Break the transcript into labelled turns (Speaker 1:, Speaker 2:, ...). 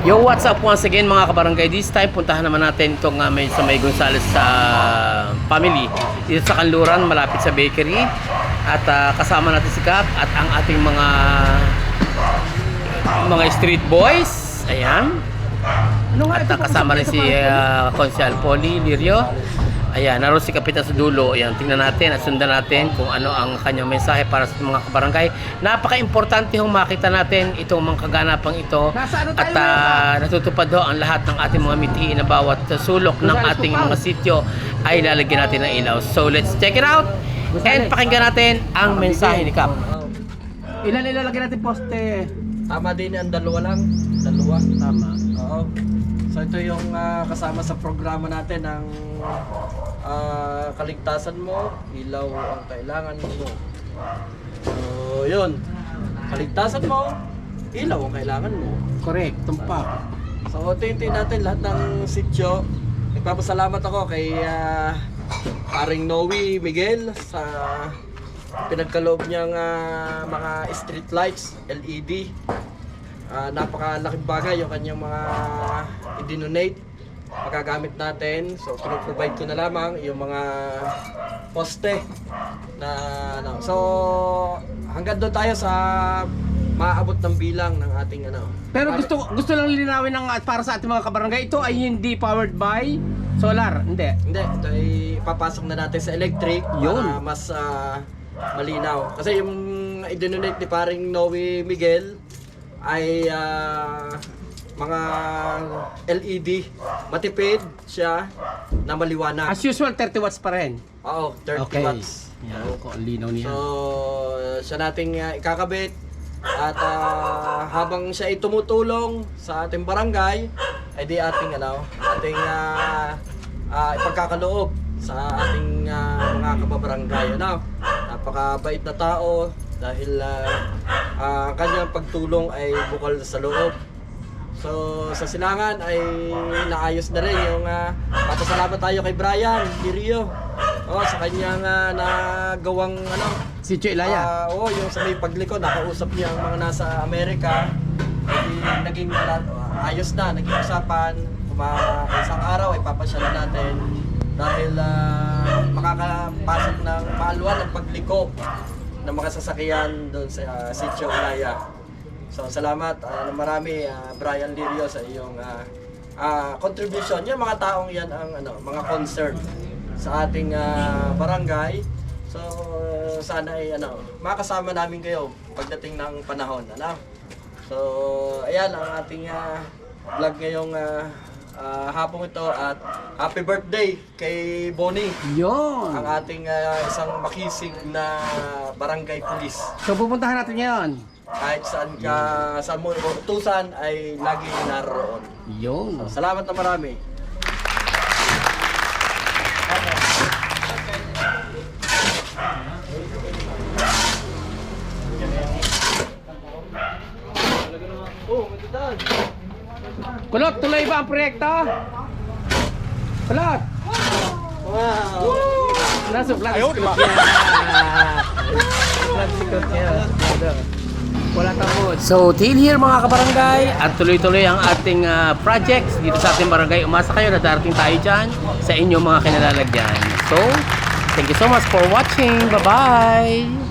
Speaker 1: Yo, what's up once again mga kabarangay? This time, puntahan naman natin itong may Gonzales sa family dito sa Kanluran, malapit sa bakery. At kasama natin si Kap at ang ating mga street boys. Ayan. At kasama rin si Consial Polly Lirio. Ayan, naroon si Kapitan sa dulo. Ayan, tingnan natin at sundan natin kung ano ang kanyang mensahe para sa mga kabarangay. Napaka-importante hong makita natin itong mga kaganapang ito. At natutupad ho ang lahat ng ating mga mithiin na bawat sulok ng ating mga sityo ay lalagyan natin ng ilaw. So, let's check it out and pakinggan natin ang mensahe ni Kap.
Speaker 2: Ilan ilalagay natin poste?
Speaker 3: Tama din ang dalawa lang. Dalawa.
Speaker 2: Tama.
Speaker 3: Oo. So ito yung kasama sa programa natin ng kaligtasan mo, ilaw ang kailangan mo. So yun. Kaligtasan mo, ilaw ang kailangan mo.
Speaker 2: Correct, tumpak.
Speaker 3: So tingin natin lahat ng sityo. Nagpapasalamat ako kay paring Noe Miguel sa pinagkaloob niyang mga street lights, LED. Napakalaking bagay yung kanyang mga i-donate, magagamit natin. So pinoprovide ko na lamang yung mga poste na ano. So hanggang doon tayo sa maaabot ng bilang ng ating ano.
Speaker 2: Pero gusto lang linawin ng para sa ating mga kabarangay, ito ay hindi powered by solar, hindi.
Speaker 3: Hindi, ito ay papasok na natin sa electric
Speaker 2: Yun.
Speaker 3: para mas malinaw. Kasi yung i-donate ni paring Noe Miguel ay mga LED, matipid siya na maliwanag.
Speaker 2: As usual, 30 watts pa rin.
Speaker 3: Oo, 30
Speaker 2: Okay.
Speaker 3: watts.
Speaker 2: Yan, ang linaw niya.
Speaker 3: So, siya nating ikakabit at habang siya ay tumutulong sa ating barangay, ay di ating ipagkakaloob sa ating mga kababarangay. Napakabait na tao dahil kanyang pagtulong ay bukal sa loob. So sa Silangan ay naayos na rin yung papasalamat tayo kay Brian Lirio. Sa kanyang nagawang
Speaker 2: Sitio Ilaya.
Speaker 3: yung sa may pagliko, nakausap niya ang mga nasa Amerika. Naging ayos na, naging usapan. Isang araw ay papasyalan natin dahil makakapasok ng maaluan ng pagliko ng mga sasakyan doon sa Sitio Ilaya. So salamat marami Brian Lirio sa iyong contribution. Yung mga taong yan ang mga concern sa ating barangay. So sana ay makasama namin kayo pagdating ng panahon. So ayan ang ating vlog ngayong hapong ito at happy birthday kay Bonnie.
Speaker 2: Yun.
Speaker 3: Ang ating isang makisig na barangay pulis.
Speaker 2: So pupuntahan natin ngayon.
Speaker 3: Kahit saan mo utusan ay lagi naroon.
Speaker 2: Yun.
Speaker 3: Salamat na marami.
Speaker 2: Kulot, tuloy ba ang proyekto? Kulot!
Speaker 3: Wow!
Speaker 2: Nasa vlog sikot niya. Vlog sikot niya. Wala tapos.
Speaker 1: So, till here mga kabarangay at tuloy-tuloy ang ating projects dito sa ating barangay. Umasa kayo na darating tayo dyan sa inyong mga kinalalagyan. So, thank you so much for watching. Bye-bye!